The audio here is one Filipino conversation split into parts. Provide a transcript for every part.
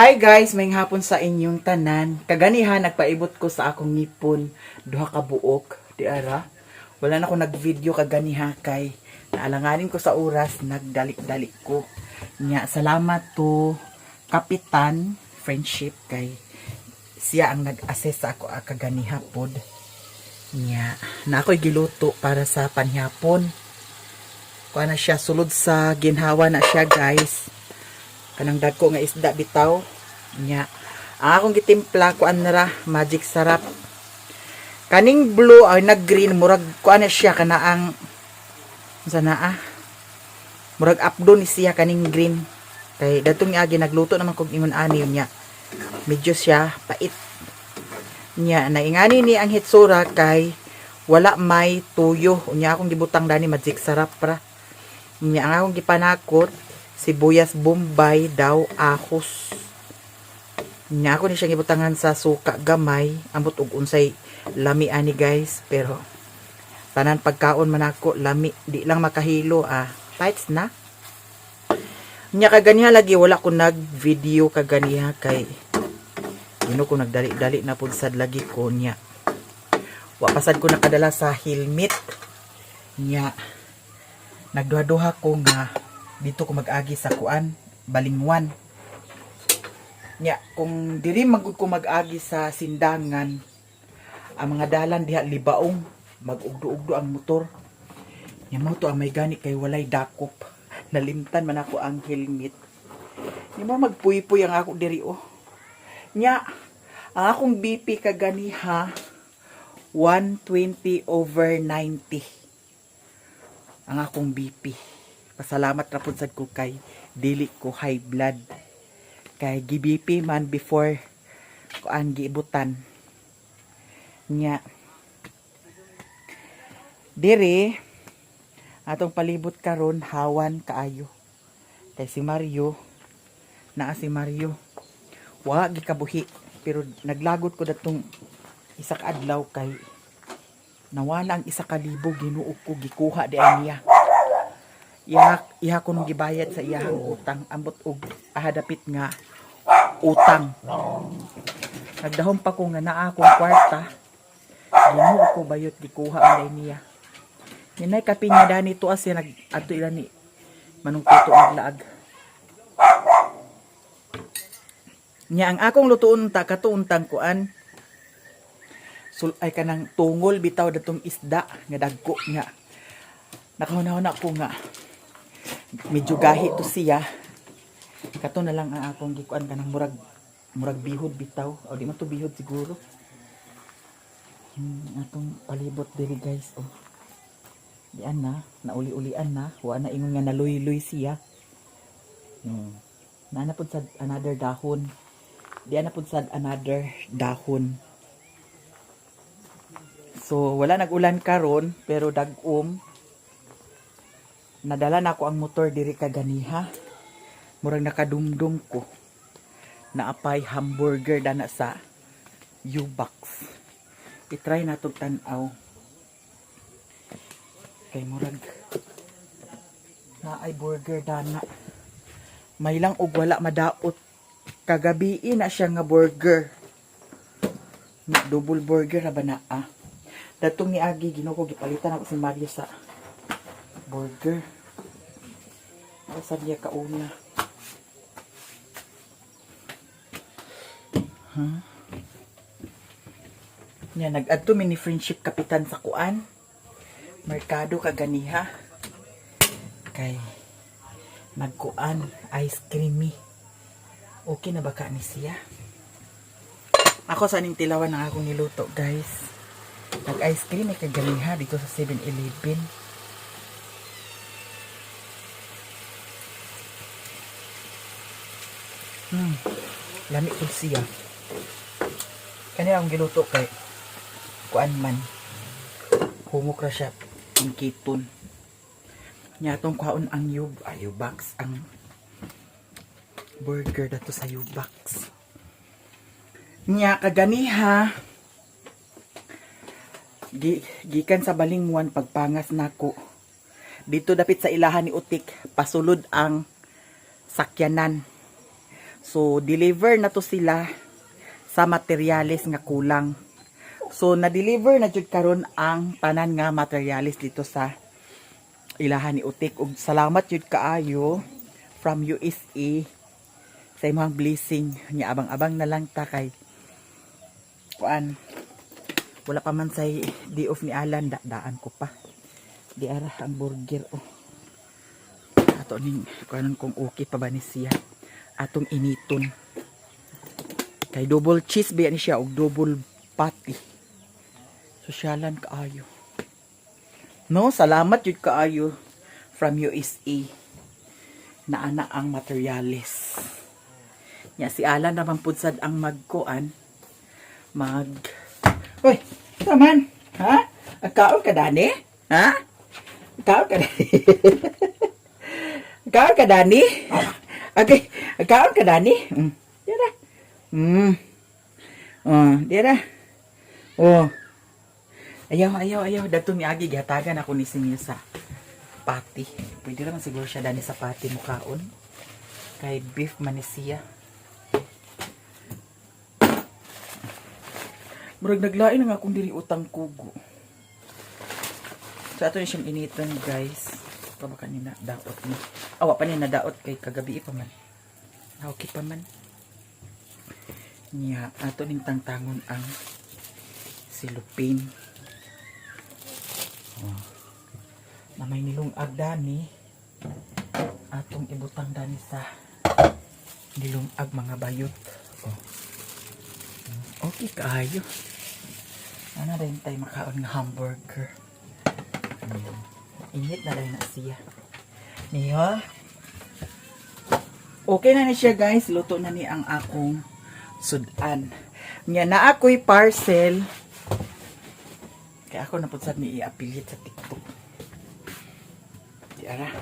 Hi guys, may hapon sa inyong tanan. Kaganihan nagpaibot ko sa akong ngipon, duha ka buok, di ara. Wala na ako nag-video kaganiha kay naalanganin ko sa oras, nagdalik-dalik ko. Nya salamat to Kapitan Friendship kay siya ang nag-assess sa ako kaganiha pod. Nya na ako'y giluto para sa panhapon. Kuha na siya sulod sa ginhawa na siya guys. Kanang dagko nga isda bitaw nya ang akong gitimpla ko anra magic sarap kaning blue ay nag green murag ko ana siya kana ang sanaa murag updo ni siya kaning green kay datong agi nagluto naman kog ingon ani nya medyo siya pait nya naingani ni ang hitsura kay wala may tuyo unya akong gibutang dani magic sarap pra nya ang akong gipanakot sibuyas bombay daw ahos. Nya ako ni siya gibutangan sa suka gamay, ambot og unsay lami ani guys, pero tanan pagkaon man ako lami, di lang makahilo Tights na. Nya kaganiha lagi wala ko nag-video kaganiha kay dino ko nagdali-dali na pud sad lagi ko nya. Wa pasad ko nakadala sa helmet. Nya nagduha-duha ko nga dito ko mag-agi sa kuan balingwan nya kung diri magud ko mag-agi sa sindangan ang mga dalan diha libaong mag-ugdo-ugdo ang motor nya mo to ang may gani kay walay dakop nalimtan man ako ang helmet ni mo magpuy-puy ang ako diri nya ang akong BP kaganiha 120/90 ang akong BP. Pasalamat ra pud sad ko kay dili ko high blood. Kay GBP man before ko ang giibutan. Nya dire atong palibot karon hawan kaayo. Kay si Mario naa si Mario. Wa gikabuhi pero naglagot ko datong isa ka adlaw kay nawala ang 1,000 ginuog ko gikuha di niya. Iha ko nung gibayad sa iyahang utang ambot og ahadapit nga utang nagdahom pa ko nga naa akong kwarta ginuo ko bayot gikuha ang niya ninay kapinya dani to as nag adto ila ni manung tuto naglaag nya ang akong lutuon ta katuuntang kuan ay kanang tungol bitaw datong isda nga dagko nya nakahuna-huna ko nga medyo gahi to siya kato na lang ang akong gikuan kanang murag bihod bitaw o di man to bihod siguro atong palibot diri guys dian na nauli-ulian na wa na ingon nga naluy-luy siya na pud sad another dahon dian na pud sad another dahon so wala nag-ulan karon pero dag-om nadala na ako ang motor diri kaganiha murag nakadumdum ko naapay hamburger dana sa U-Box i-try na itong tanaw kay murag naay burger dana may lang og wala madaot kagabi na siya nga burger double burger ra ba na datong ni Agi Ginoo ko gipalitan ako si Mario sa burger. Asa niya kauna? Nya nag-adto mini friendship kapitan sa kuan. Merkado kaganiha. Kay magkuan ice creamy. Okay na ba ka ni siya? Ako sa ning tilawan ang akong niluto, guys. Nag-ice cream kaganiha dito sa 7-Eleven. Lami ko siya. Kani akong giluto kay kuan man. Humok ra siya ang kiton. Nya atong kuhaon ang U-Box ang burger dato sa U-Box. Nya kaganiha gikan sa balingwan pagpangas nako. Dito dapit sa ilahan ni Utik pasulod ang sakyanan. So deliver na to sila sa materyales nga kulang. So na-deliver na jud karon ang tanan nga materyales dito sa ilahan ni Utik. Ug salamat jud kaayo from USA sa imong blessing nya. Abang-abang na lang ta kay kuan, wala pa man say day off ni Alan, daan ko pa di ara ang burger ato ning kuanon kung okay pa ba ni siya atong initon kay double cheese ba ni siya og double patty. Sosyalan kaayo, no? Salamat jud kaayo from USA na ana ang materyales nya. Si Alan naman pud sad ang magkuan Hoy, taman, ha? Agkaon ka dani? Ha? Agkaon ka dani? Agkaon ka dani? Okay, agkaon ka dani? Dira. Dira. Oh. Ayaw. Datong ni Agi, gihatagan ako ni Sinyo sa pati. Pwede naman siguro siya dani sa pati mukaon. Kay beef man ni siya. Murag naglain nga akong diri utang kugo. So ato ni siyang initon guys. Pa ba kanina daot ni. Awa pa ni nadaot kay kagabi pa man. Okay pa man. Nya ato ning tangtangon ang silupin. Na may nilungag dani. Atong ibutang dani sa nilungag mga bayot. Okay kaayo. Ano rin tayo makaon ng hamburger. Init na rin na siya. Niyo. Okay na ni siya guys. Luto na ni ang akong sudan. Nya na ako'y parcel. Kaya ako napunsad ni i-affiliate sa TikTok. Diara.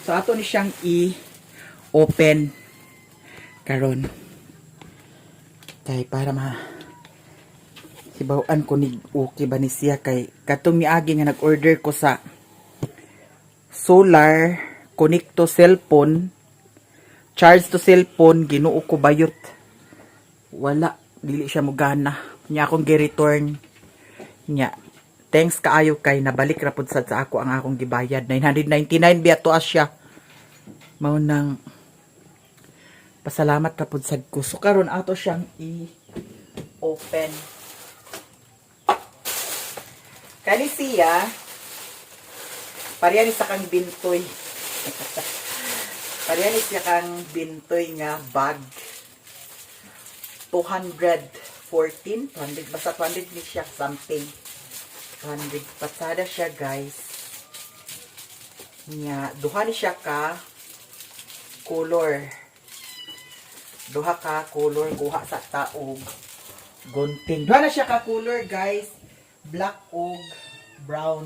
So ato ni siyang i-open karon. Kay para hibawaan ko ni okay ba ni siya kay katong miagi nga nag-order ko sa solar connect to cellphone, charge to cellphone, ginuo ko bayot, wala, dili siya mogana nya akong gi-return nya. Thanks kaayo kay nabalik ra pud sa ako ang akong gibayad 999 biya to asya. Mao nang pasalamat ra pud sad ko. So karon ato siyang i-open. Kani siya, pareha ni sa kang bintoy. Pareha ni siya kang bintoy nga bag. 214, 200, basta 200 ni siya something. 200, pasada siya guys. Nya, duha ni siya ka color. Duha ka color, kuha sa taog. Gunting. Duha na siya ka color guys. Black og brown.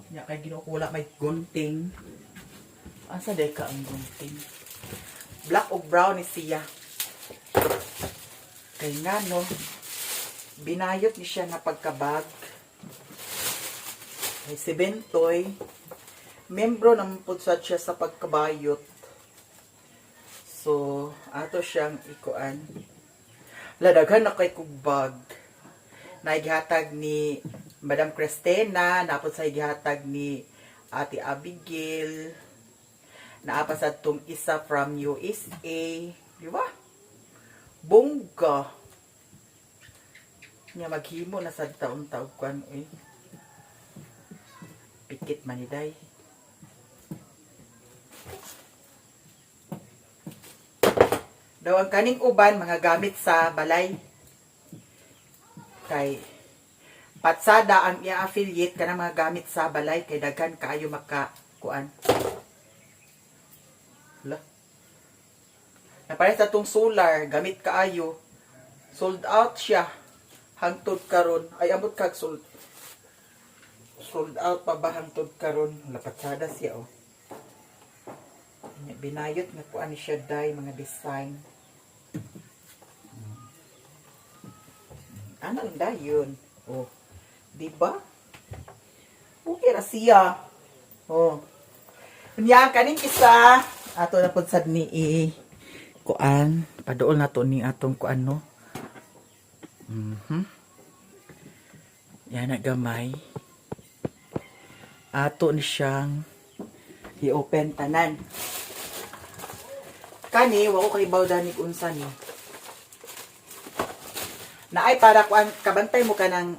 Nya kay ginukula may gunting. Asa day ka ang gunting? Black og brown ni siya. Kay nga no, binayot ni siya na pagkabag. Kay si Bentoy, membro naman po siya sa pagkabayot. So, ato siyang ikuan. Ladaghan na kay kugbag. Naigihatag ni Madam Cristina, napod sa igihatag ni Ate Abigail, naapasad tong isa from USA, di ba? Bongga. Nya maghimo na sa taon-taon kuan pikit maniday. Daw ang kaning uban mga gamit sa balay. Kay patsada ang i-affiliate ka ng mga gamit sa balay kay daghan kaayo makakuan. Hala. Napares na tong solar, gamit kaayo. Sold out siya. Hangtod karon. Ay ambot kag sold out pa ba hangtod karon? Lapatsada siya oh. Binayot na kuan siya dai mga design. Ano lang dayon? Oh. Diba? Okay ra siya. Oh. Nya kaning isa ato na pud sad ni kuan, paduol na to ni atong kuan no. Yan na gamay. Ato ni siyang i-open tanan. Kani wa ko kay bawdan ni unsa ni. Naay para kuan kabantay mo kanang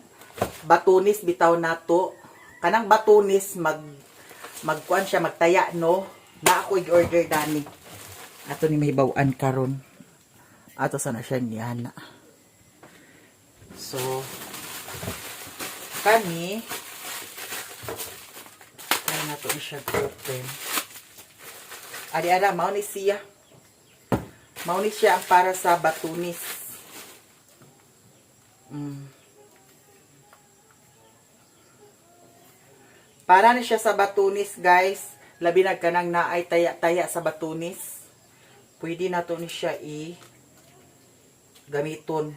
batunis bitaw nato. Kanang batunis magkuan siya magtaya no. Na ako i-order dani. Ato ni mahibaw-an karon. Ato sana siya niana. So kani kaya nato ni siya open. Ari-ara mao ni siya. Mao ni siya ang para sa batunis. Para ni siya sa batunis, guys. Labi na kanang naay taya-taya sa batunis. Pwede na to ni siya gamiton.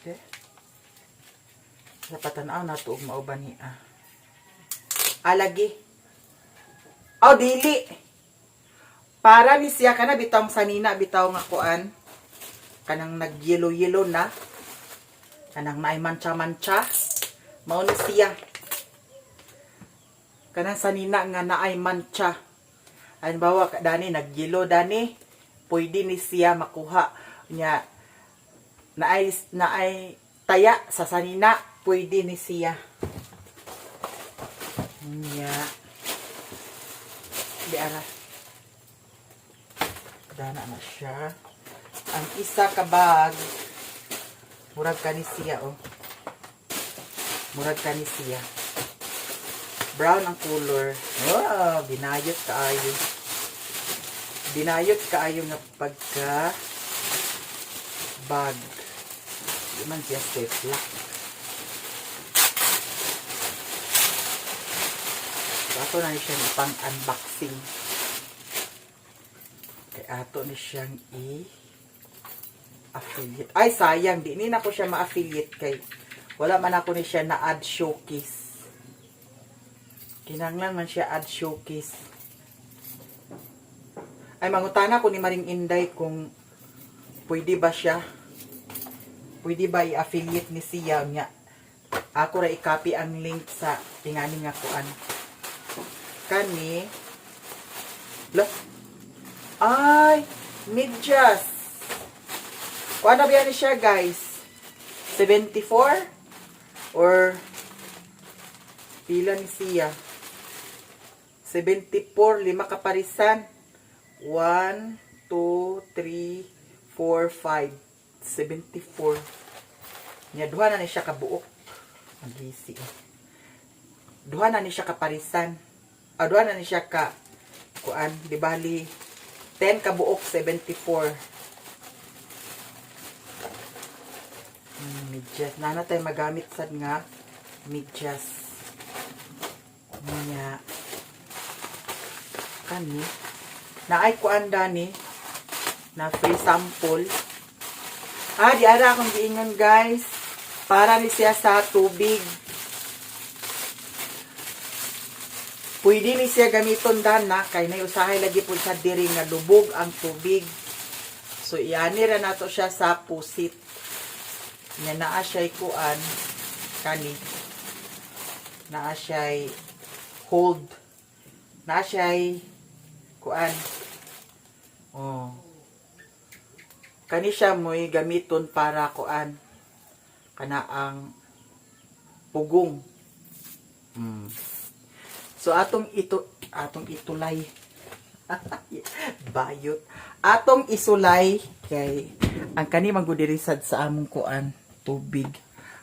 Okay. Sa patanaw na to mauban ni alagi. Oh, dili. Para ni siya kana bitaw sanina bitaw nga kuan. Kanang nag-yellow-yellow na. Kanang naay mancha-mancha. Mao ni siya. Kanang sanina nga naay mancha. Halimbawa dani nag-yellow dani, pwede ni siya makuha nya naay taya sa sanina, pwede ni siya. Nya diara. Dana na siya. Ang isa ka bag murag kani siya oh. Murag kani siya. Brown ang color. Oh, binayot kaayo. Binayot kaayo nga pagka bag. Di man siya safe lock. So, ato na siya pang unboxing. Kaya ato ni siyang affiliate. Ay, sayang. Di na ko siya ma-affiliate kay wala man ako ni siya na-add showcase. Kinanglan man siya add showcase. Ay, mangutana ko ni Maring Inday kung pwede ba siya. Pwede ba i-affiliate ni siya niya. Ako ra i-copy ang link sa tingani nga kuan. Kani. Look. Ay, medyas. Kuan na ba ni siya, guys? 74? Or pila ni siya? 74, 5 kaparisan. 1, 2, 3, 4, 5. 74. Nya duha na ni siya kabuok. Magisi. Duha na ni siya kaparisan. Duha na ni siya ka kuan, di bali 10 kabuok 74. Medyas. Nana tayo magamit sad nga medyas. Nya kani naay kuan dani na free sample. Di ara akong giingon, guys. Para ni siya sa tubig. Pwede ni siya gamiton dana kay nay usahay lagi pud sa diri nga lubog ang tubig. So iani ra nato siya sa pusit. Nya naa siya kuan kani. Naa siya hold. Naa siya kuan. Oh. Kani siya mo'y gamiton para kuan kana ang pugong. So atong itulay. Bayot. Atong isulay kay ang kani mangudirisad sa among kuan tubig.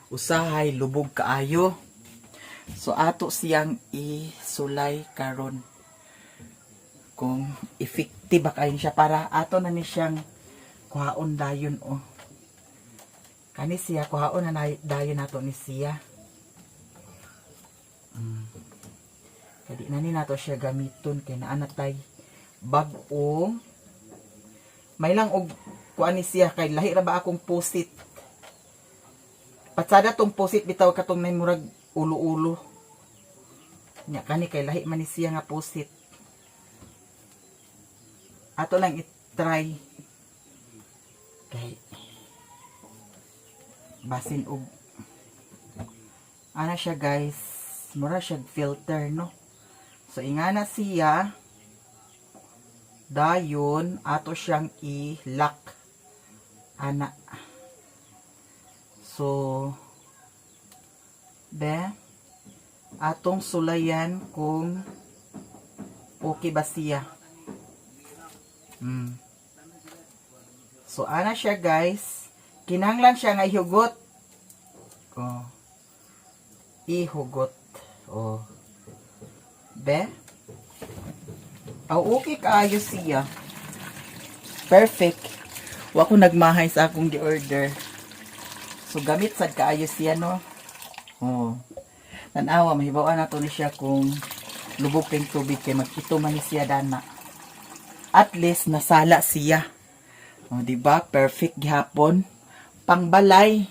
Usahay lubog kaayo. So ato siyang isulay karon kung effective ba kayo siya para ato na ni siyang kuhaon dayon oh. Kani siya kuhaon na dayon nato ni siya. Kadi na ni nato siya gamiton kay naa natay bag-o. May lang og kuan ni siya kay lahi ra ba akong posit. Patsada tong posit bitaw katong may murag ulo-ulo. Nya kani kay lahi man ni siya nga posit. Ato lang i-try. Kay basin og ana siya guys, mura siya filter no. So ingana siya dayon ato siyang i-lock ana. So atong sulayan kung okay ba siya. So ana siya guys, kinahanglan siya nga ihugot. Oh. Ihugot. Oh. Okay kaayo siya. Perfect. Wa ko nagmahay sa akong gi-order. So gamit sad kaayo siya no. Oh. Tanawa mahibaw na to ni siya kung lubog kang tubig kay magito man siya dana. At least nasala siya. Oh, di ba? Perfect gihapon. Pangbalay.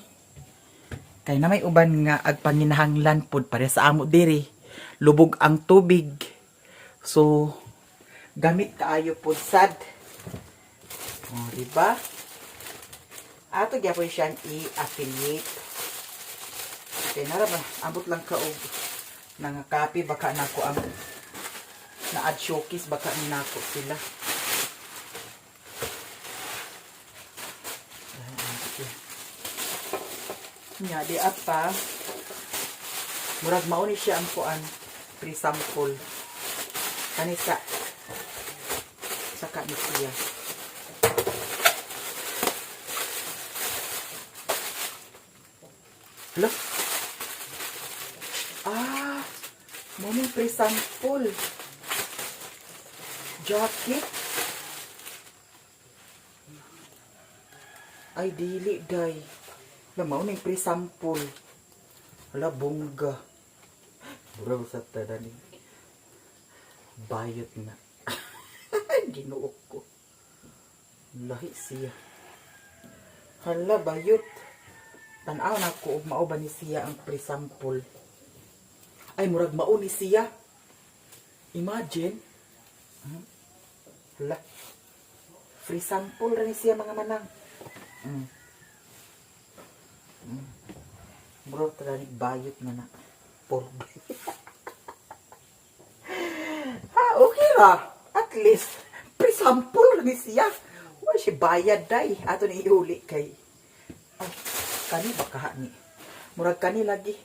Kay na may uban nga agpanginahanglan pod para sa amo diri. Lubog ang tubig. So gamit kaayo pod sad. Oh, di ba? Ato gyapon siyang i-affiliate. Kay nara ba abot lang ka og nang copy baka nako ang na-add showcase baka nako sila. Nya di apa murag mao ni siya ang kuan pre-sample kanisa saka ni siya. Hello? Mao ni pre-sample jacket. Ay dili day. Mao ning pre-sample. Wala bongga. Mura sa tadani. Bayot na. Ginuok ko. Lahi siya. Hala bayot. Tan-aw na ko og mao ba ni siya ang pre-sample. Ay murag mao ni siya. Imagine. Hala. Free sample ra ni siya mga manang. Bro, talagang bayot na na. Porbe. Okay ra. At least, pre-sample ni siya. Wala siya bayad day. Ato ni iuli kay. Ay, kani ba kaha ni? Murag kani lagi.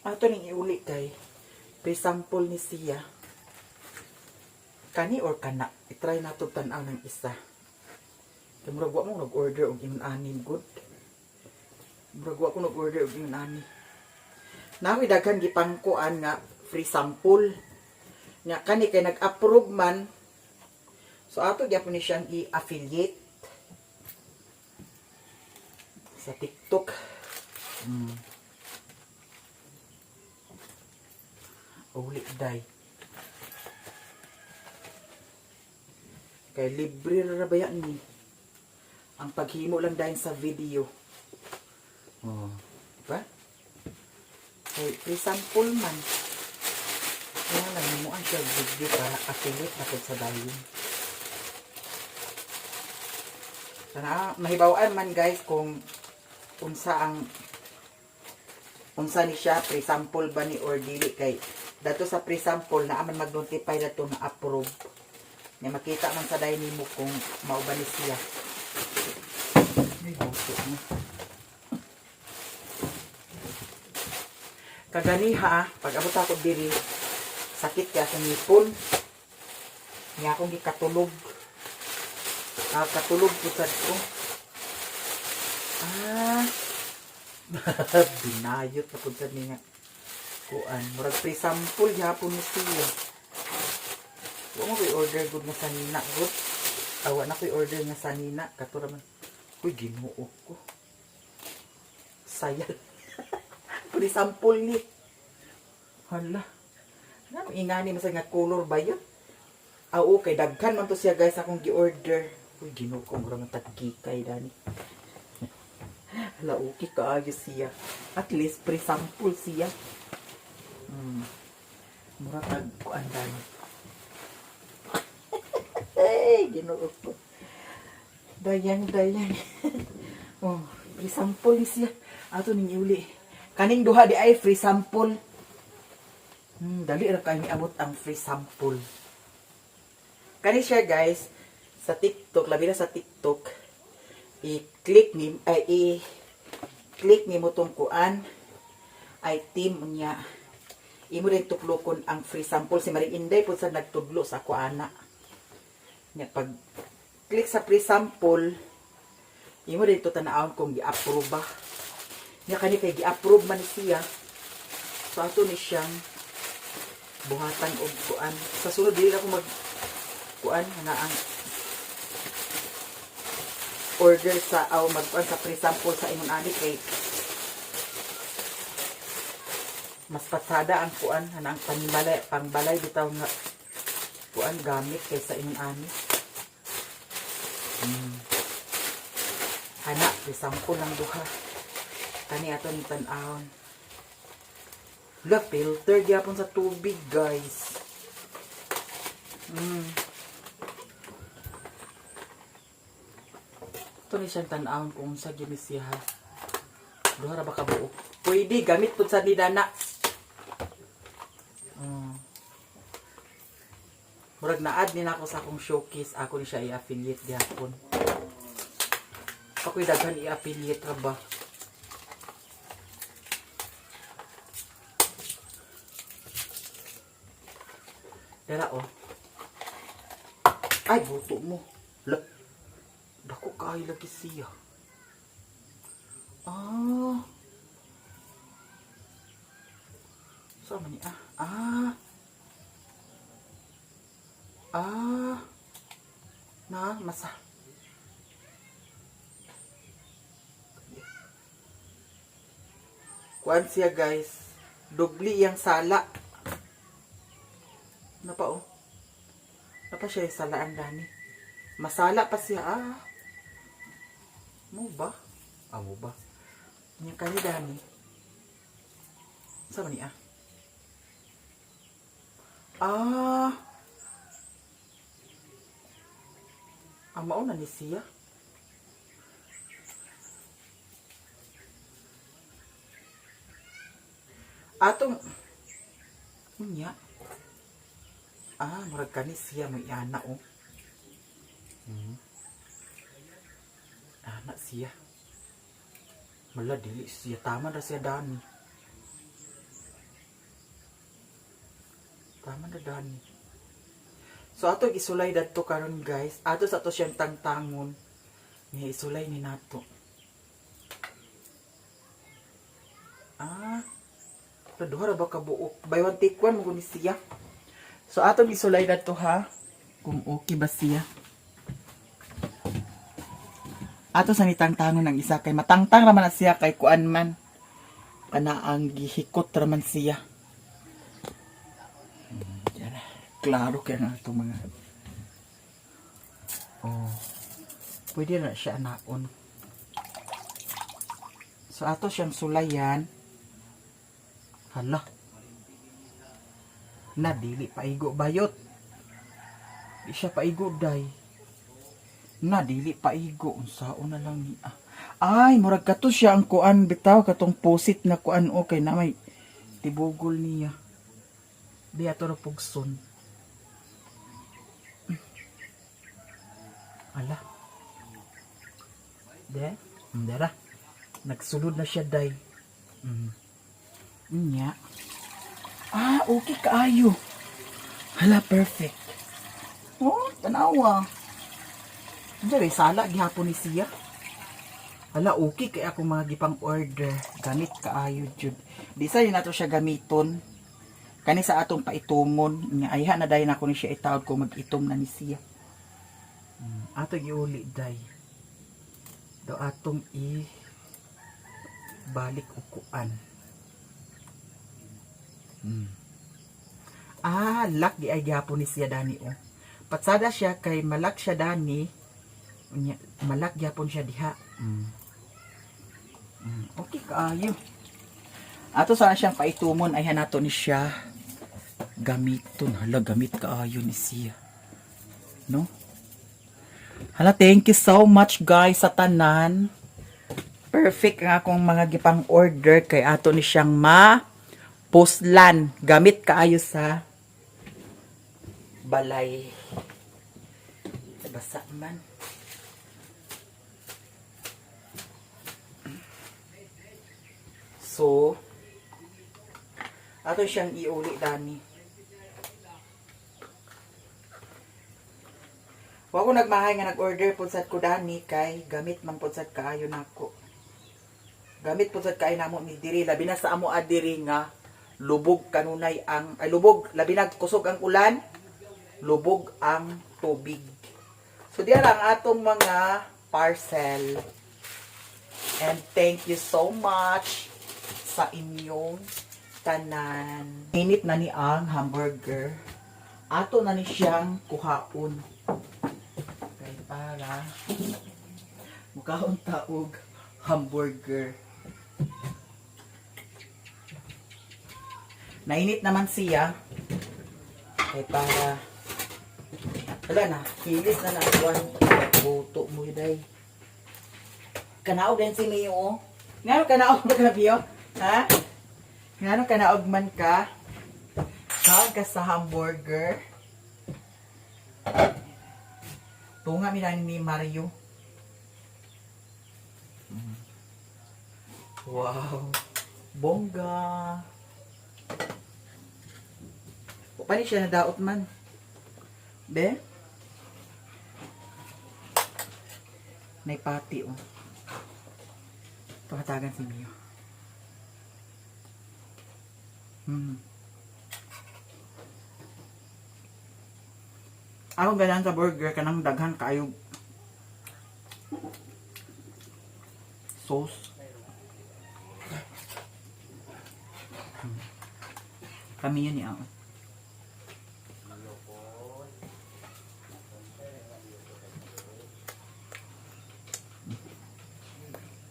Ato ni iuli kay. Pre-sample ni siya. Kani or kana? I-try na ito tanaw ng isa. Kaya murag wa mo nag-order og imun-anim good. Murag wa ko nag-order og imun-ani. Nawi daghan gipangkuan nga free sample. Nya kani kay nag-approve man. So ato gyapon ni siyang i-affiliate sa TikTok. Uli day. Kay libre ra ba yan ni? Ang paghimo lang dahil sa video. Oh, diba? Kay pre-sample man. Kaya lang mo ang siya video para affiliate na sa dayon. Sana mahibawaan man guys kung unsa ni siya pre-sample ba ni or dili kay dato sa pre-sample na aman mag-notify dato na approve. Nga makita man sa dayon nimo kung mao ba ni siya. Ay, bawso mo. Kaganiha, pag abot ako diri, sakit kaya sa ngipon. Nga akong gikatulog. Katulog po sad ko. Binayot na po sad niya. Kuan, murag pre-sample yapon ni siya. Huwag mo order good nga sanina good. Awa na ko'y order nga sanina. Katura man. Uy, ginuo ko. Sayal. Pre-sample ni. Hala. Ano, ingani mo sa nga color ba yun? Okay, daghan man to siya guys akong gi-order. Uy, ginuo ko. Murang tagkikay dani. Hala, okay kaayos siya. At least pre-sample siya. Murang tagkuan dani. Ginoo ko. Dayang. Oh, free sample ni siya. Ato ning iuli. Kaning duha di ay free sample. Dali ra kay miabot ang free sample. Kani siya guys sa TikTok, labi na sa TikTok. I-click ni mo tong kuan item niya. Imo rin tuklokon ang free sample si Maring Inday pud sa nagtudlo sa kuana. Nya pag click sa free sample, imo rin to tanawon kung gi-approve ba. Nya kani kay gi-approve man siya. So ato ni siyang buhatan og kuan. Sa sunod dili ako mag kuan na ang order sa magkuan sa free sample sa imong ani kay mas patsada ang kuan ang pangbalay bitaw nga kuan gamit kaysa imong ani. Hana free sample lang duha. Kani ato ni tan-awon. La filter gyapon sa tubig, guys. Ito ni siyang tan-awon kung sa ginis siya. Duha ra ba ka buok? Pwede gamit pud sa didana. Murag na-add din ako sa akong showcase. Ako ni siya i-affiliate gyapon. Ako'y daghan i-affiliate ra ba? Dara oh. Ay, buto mo. Lak. Dako kaay lagi siya. Sama ni na masa. Kuan siya guys. Dubli yang sala. Napa oh. Napa siya yung salaan dani. Masala pa siya Mo ba? Mo ba? Nya kani dani. Sama ni mao na ni siya. Atong nya. Murag kani siya may ana oh. Anak siya. Mala dili siya tama ra siya dani. Tama na dani. So ato isulay dadto karon guys. Ato sa to siyang tangtangon. Ni isulay ni nato. Duha ra ba ka buok? Buy one take one mo ni siya. So ato isulay dadto ha. Kung okay ba siya. Ato sa nitangtangon ng isa kay matangtang raman na siya kay kuan man. Kana ang gihikot raman siya. Klaro kaya nga ito mga pwede na siya naon. So ato siyang sulayan. Hala na dili paigo bayot. Di siya paigo day. Na dili paigo unsaon na lang ni ay murag kato siya ang kuan bitaw katong posit na kuan okay na may tibugol niya. Di ato ra pugson. Ala. Dara. Nagsulod na siya day. Nya. Okay kaayo. Hala, perfect. Tanawa. Diyan, sala gihapon ni siya. Hala, okay kaya ako mga gipang order. Gamit kaayo, jud. Di sa nato siya gamiton. Kani sa atong paitumon. Ayha na dayon ako ni siya itawag ko mag-itom na ni siya. Ato giuli day. Do atong balik ukuan. Lak di ay gyapon ni siya dani oh. Patsada siya kay malak siya dani. Malak gyapon siya diha. Okay kaayo. Ato sana siyang paitumon ay hanato ni siya gamiton. Hala, gamit kaayo ni siya. No? Hala, thank you so much guys sa tanan. Perfect nga akong mga gipang order kay ato ni siyang puslan. Gamit kaayo sa balay. Basa man. So, ato siyang iuli dani. Wa ko nagmahay nga nag-order pud sad ko dani kay gamit man pud sad kaayo nako. Gamit pud sad kaayo namo ni diri labi na sa amo adiri nga lubog kanunay ang ay lubog labi na kusog ang ulan, lubog ang tubig. So diyan ang atong mga parcel. And thank you so much sa inyong tanan. Init na ni ang hamburger. Ato na ni siyang kuhaon. Kay para mukhaon taog hamburger. Nainit naman siya. Kay para wala na, kilis na na ang buto mo day. Kanaog din si Mio. Oh. Ngano kanaog ba ka, Mio? Ha? Ngano kanaog man ka? Kaon ka sa hamburger. Tunga mi ni Mario. Wow. Bongga. Pa ni siya nadaot man. Be? Naipati oh. Pakatagan si Mio. Ako galang sa burger kanang daghan kayo sauce. Kami yun niya.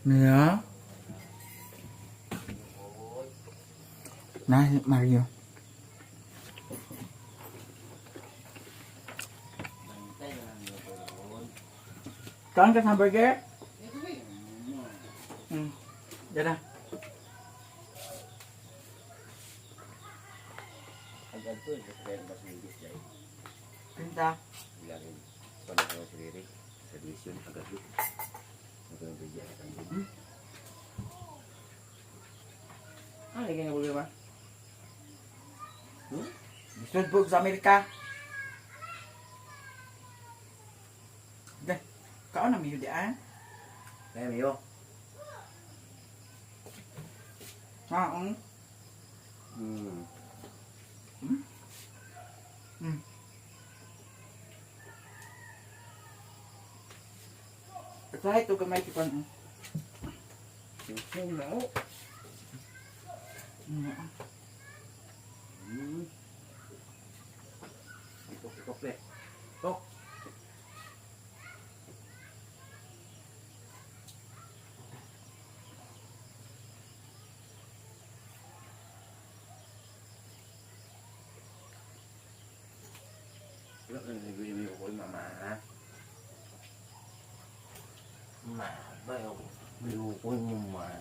Yeah. Nah, Mario. Kain ka sa hamburger? Yan na. Pinta. Ah, lagi nga bulga ba? Gusto sa Amerika. Kaon na miyo di ah. Kaya miyo. Kaon. Kahit ito gamay kipan. Sing na o. Ito pre. Tok. Wala ka nag-iwi ko mama ha. Mà bây giờ ví dụ của nhưng mà